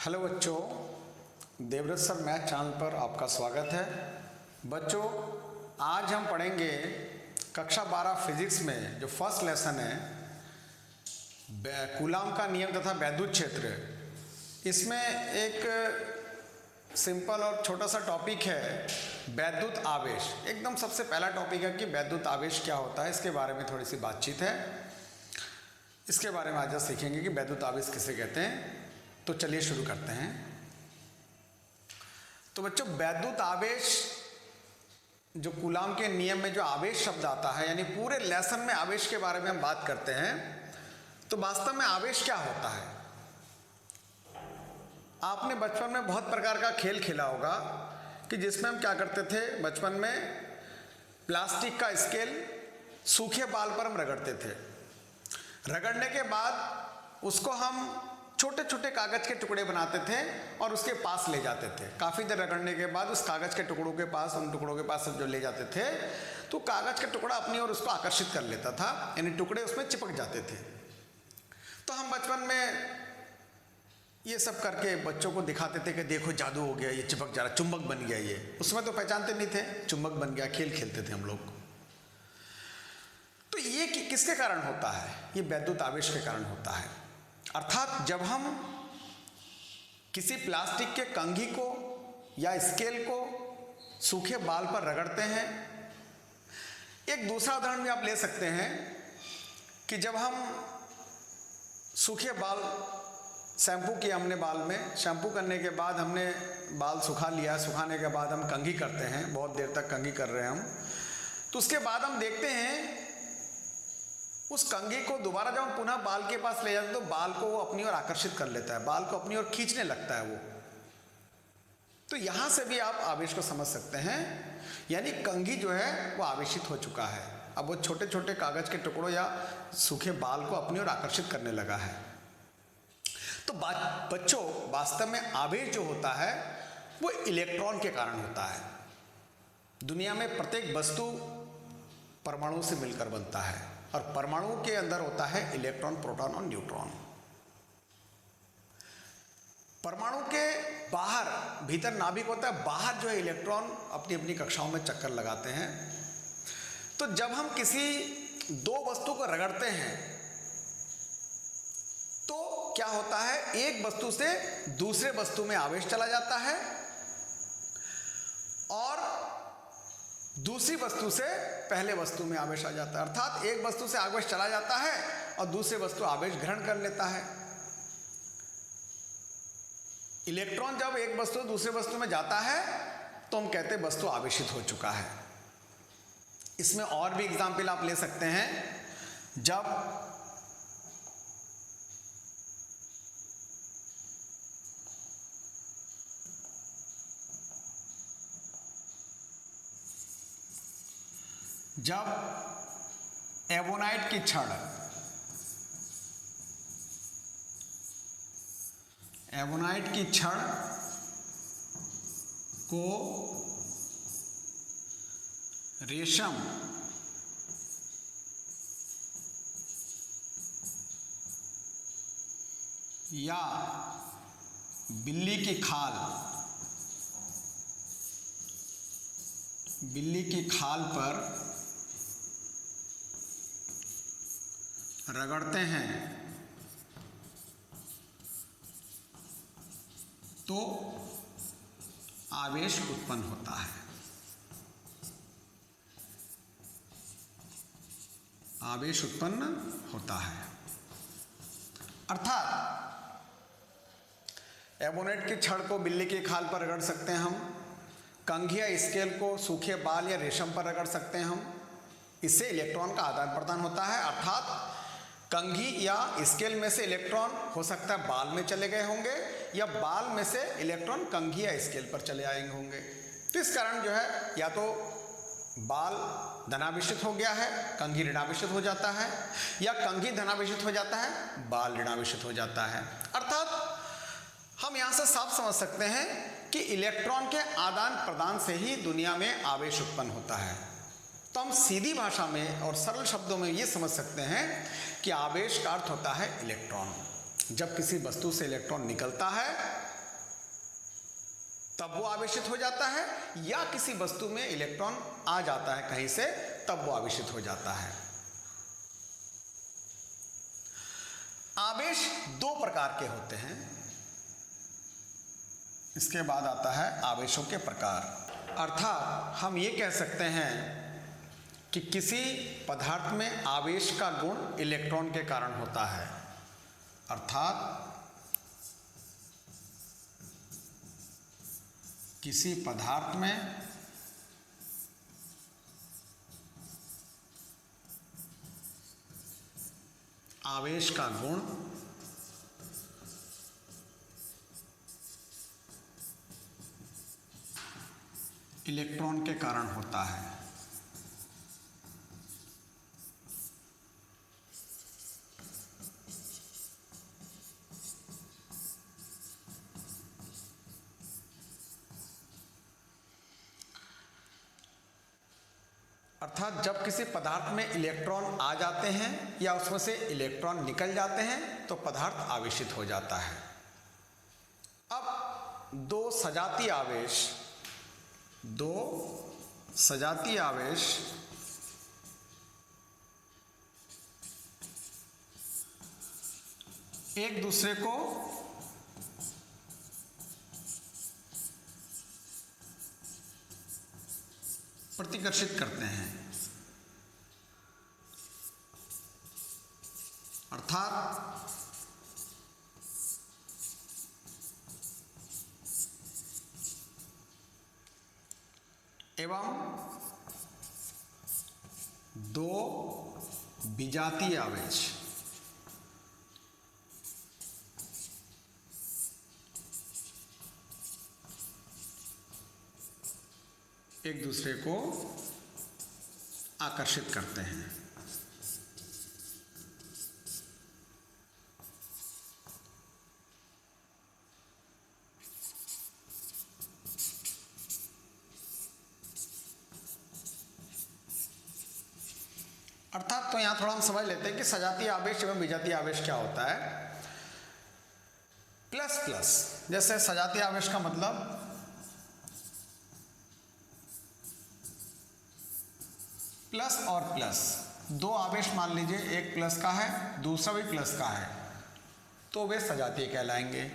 Hello बच्चों, Devvrat sir math channel पर आपका स्वागत है। बच्चों, आज हम पढ़ेंगे कक्षा 12 फिजिक्स में जो फर्स्ट लेसन है कूलाम का नियम तथा वैद्युत क्षेत्र। इसमें एक सिंपल और छोटा सा टॉपिक है वैद्युत आवेश। एकदम सबसे पहला टॉपिक है कि वैद्युत आवेश क्या होता है, इसके बारे में थोड़ी सी बातचीत है। इसके बारे में आज सीखेंगे कि वैद्युत आवेश किसे कहते हैं। तो चलिए शुरू करते हैं। तो बच्चों, वैद्युत आवेश जो कूलाम के नियम में जो आवेश शब्द आता है, यानी पूरे लेसन में आवेश के बारे में हम बात करते हैं। तो वास्तव में आवेश क्या होता है? आपने बचपन में बहुत प्रकार का खेल खेला होगा कि जिसमें हम क्या करते थे बचपन में, प्लास्टिक का स्केल सूखे बाल पर हम रगड़ते थे। रगड़ने के बाद उसको हम छोटे छोटे कागज के टुकड़े बनाते थे और उसके पास ले जाते थे। काफ़ी देर रगड़ने के बाद उस कागज के टुकड़ों के पास, उन टुकड़ों के पास जो ले जाते थे, तो कागज का टुकड़ा अपनी ओर उसको आकर्षित कर लेता था, यानी टुकड़े उसमें चिपक जाते थे। तो हम बचपन में ये सब करके बच्चों को दिखाते थे कि देखो जादू हो गया, ये चिपक जा रहा, चुंबक बन गया ये। उसमें तो पहचानते नहीं थे, चुंबक बन गया, खेल खेलते थे हम लोग। तो ये किसके कारण होता है? ये वैद्युत आवेश के कारण होता है। अर्थात जब हम किसी प्लास्टिक के कंघी को या स्केल को सूखे बाल पर रगड़ते हैं। एक दूसरा उदाहरण भी आप ले सकते हैं कि जब हम सूखे बाल, शैम्पू किया हमने बाल में, शैम्पू करने के बाद हमने बाल सुखा लिया, सुखाने के बाद हम कंघी करते हैं, बहुत देर तक कंघी कर रहे हैं हम। तो उसके बाद हम देखते हैं उस कंघी को दोबारा जब हम पुनः बाल के पास ले जाते हैं तो बाल को वो अपनी ओर आकर्षित कर लेता है, बाल को अपनी ओर खींचने लगता है वो। तो यहां से भी आप आवेश को समझ सकते हैं, यानी कंघी जो है वो आवेशित हो चुका है। अब वो छोटे छोटे कागज के टुकड़ों या सूखे बाल को अपनी ओर आकर्षित करने लगा है। तो बच्चों, वास्तव में आवेश जो होता है वो इलेक्ट्रॉन के कारण होता है। दुनिया में प्रत्येक वस्तु परमाणु से मिलकर बनता है और परमाणु के अंदर होता है इलेक्ट्रॉन, प्रोटॉन और न्यूट्रॉन। परमाणु के बाहर, भीतर नाभिक होता है, बाहर जो है इलेक्ट्रॉन अपनी अपनी कक्षाओं में चक्कर लगाते हैं। तो जब हम किसी दो वस्तु को रगड़ते हैं तो क्या होता है, एक वस्तु से दूसरे वस्तु में आवेश चला जाता है और दूसरी वस्तु से पहले वस्तु में आवेश आ जाता है। अर्थात एक वस्तु से आवेश चला जाता है और दूसरी वस्तु आवेश ग्रहण कर लेता है। इलेक्ट्रॉन जब एक वस्तु दूसरे वस्तु में जाता है तो हम कहते हैं वस्तु आवेशित हो चुका है। इसमें और भी एग्जाम्पल आप ले सकते हैं। जब एवोनाइट की छड़, एवोनाइट की छड़ को रेशम या बिल्ली की खाल पर रगड़ते हैं तो आवेश उत्पन्न होता है। आवेश उत्पन्न होता है। अर्थात एवोनेट की छड़ को बिल्ली की खाल पर रगड़ सकते हैं हम, कंघी या स्केल को सूखे बाल या रेशम पर रगड़ सकते हैं हम। इससे इलेक्ट्रॉन का आदान प्रदान होता है। अर्थात कंघी या स्केल में से इलेक्ट्रॉन हो सकता है बाल में चले गए होंगे या बाल में से इलेक्ट्रॉन कंघी या स्केल पर चले आएंगे होंगे। तो इस कारण जो है या तो बाल धनावेशित हो गया है, कंघी ऋणावेशित हो जाता है, या कंघी धनावेशित हो जाता है, बाल ऋणावेशित हो जाता है। अर्थात हम यहाँ से साफ समझ सकते हैं कि इलेक्ट्रॉन के आदान प्रदान से ही दुनिया में आवेश उत्पन्न होता है। तो हम सीधी भाषा में और सरल शब्दों में ये समझ सकते हैं कि आवेश का अर्थ होता है इलेक्ट्रॉन। जब किसी वस्तु से इलेक्ट्रॉन निकलता है तब वो आवेशित हो जाता है, या किसी वस्तु में इलेक्ट्रॉन आ जाता है कहीं से तब वो आवेशित हो जाता है। आवेश दो प्रकार के होते हैं। इसके बाद आता है आवेशों के प्रकार। अर्थात हम ये कह सकते हैं कि किसी पदार्थ में आवेश का गुण इलेक्ट्रॉन के कारण होता है। अर्थात किसी पदार्थ में आवेश का गुण इलेक्ट्रॉन के कारण होता है। अर्थात जब किसी पदार्थ में इलेक्ट्रॉन आ जाते हैं या उसमें से इलेक्ट्रॉन निकल जाते हैं तो पदार्थ आवेशित हो जाता है। अब दो सजातीय आवेश एक दूसरे को प्रतिकर्षित करते हैं। अर्थात एवं दो विजातीय आवेश एक दूसरे को आकर्षित करते हैं। अर्थात तो यहां थोड़ा हम समझ लेते हैं कि सजातीय आवेश एवं विजातीय आवेश क्या होता है। प्लस प्लस, जैसे सजातीय आवेश का मतलब प्लस और प्लस, दो आवेश मान लीजिए, एक प्लस का है दूसरा भी प्लस का है तो वे सजातीय कहलाएंगे,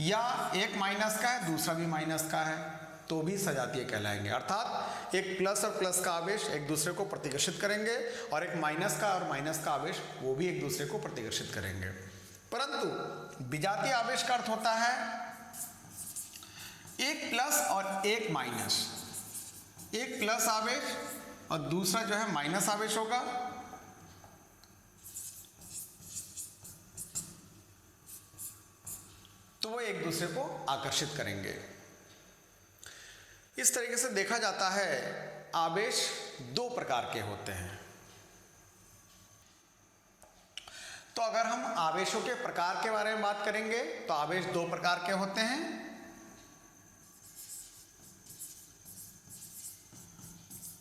या एक माइनस का है दूसरा भी माइनस का है तो भी सजातीय कहलाएंगे। अर्थात एक प्लस और प्लस का आवेश एक दूसरे को प्रतिकर्षित करेंगे और एक माइनस का और माइनस का आवेश वो भी एक दूसरे को प्रतिकर्षित करेंगे। परंतु विजातीय आवेश का अर्थ होता है एक प्लस और एक माइनस, एक प्लस आवेश और दूसरा जो है माइनस आवेश होगा, तो वो एक दूसरे को आकर्षित करेंगे। इस तरीके से देखा जाता है आवेश दो प्रकार के होते हैं। तो अगर हम आवेशों के प्रकार के बारे में बात करेंगे तो आवेश दो प्रकार के होते हैं।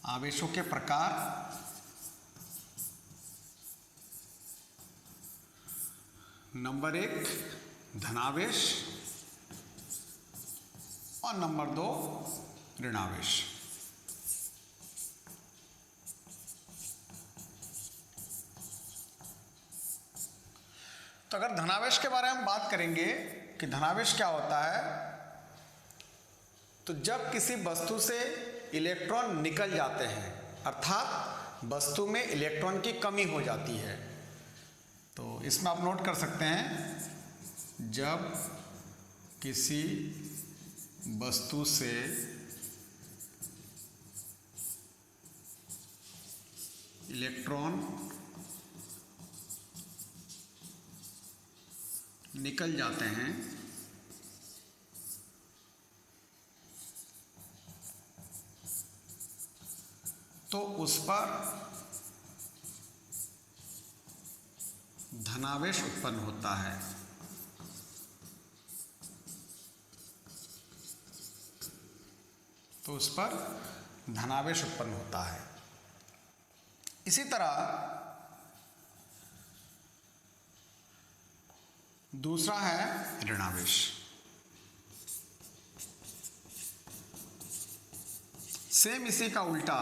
आवेशों के प्रकार नंबर एक धनावेश और नंबर दो ऋणावेश। तो अगर धनावेश के बारे में बात करेंगे कि धनावेश क्या होता है, तो जब किसी वस्तु से इलेक्ट्रॉन निकल जाते हैं, अर्थात वस्तु में इलेक्ट्रॉन की कमी हो जाती है, तो इसमें आप नोट कर सकते हैं जब किसी वस्तु से इलेक्ट्रॉन निकल जाते हैं तो उस पर धनावेश उत्पन्न होता है। तो उस पर धनावेश उत्पन्न होता है। इसी तरह दूसरा है ऋणावेश। सेम इसी का उल्टा,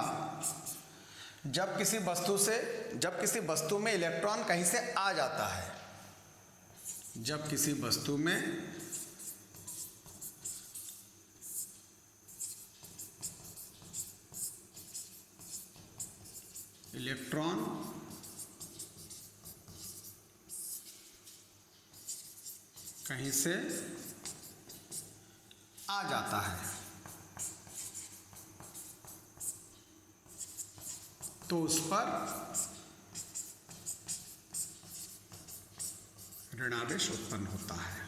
जब किसी वस्तु में इलेक्ट्रॉन कहीं से आ जाता है, जब किसी वस्तु में इलेक्ट्रॉन कहीं से आ जाता है तो उस पर ऋणावेश उत्पन्न होता है।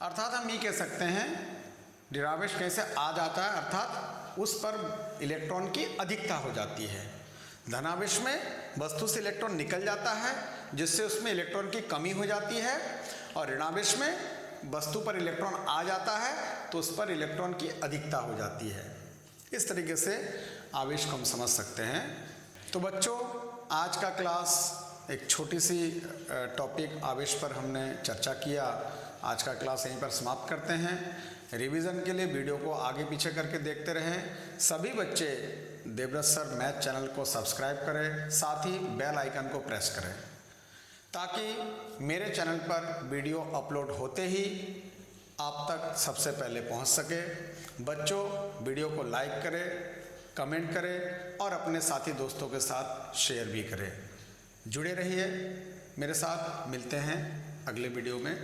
अर्थात हम ये कह सकते हैं ऋणावेश कैसे आ जाता है, अर्थात उस पर इलेक्ट्रॉन की अधिकता हो जाती है। धनावेश में वस्तु से इलेक्ट्रॉन निकल जाता है जिससे उसमें इलेक्ट्रॉन की कमी हो जाती है, और ऋणावेश में वस्तु पर इलेक्ट्रॉन आ जाता है तो उस पर इलेक्ट्रॉन की अधिकता हो जाती है। इस तरीके से आवेश को हम समझ सकते हैं। तो बच्चों, आज का क्लास एक छोटी सी टॉपिक आवेश पर हमने चर्चा किया। आज का क्लास यहीं पर समाप्त करते हैं। रिवीजन के लिए वीडियो को आगे पीछे करके देखते रहें। सभी बच्चे देवव्रत सर मैथ चैनल को सब्सक्राइब करें, साथ ही बेल आइकन को प्रेस करें ताकि मेरे चैनल पर वीडियो अपलोड होते ही आप तक सबसे पहले पहुंच सके। बच्चों, वीडियो को लाइक करें, कमेंट करें और अपने साथी दोस्तों के साथ शेयर भी करें। जुड़े रहिए मेरे साथ। मिलते हैं अगले वीडियो में।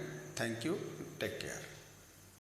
Thank you, take care.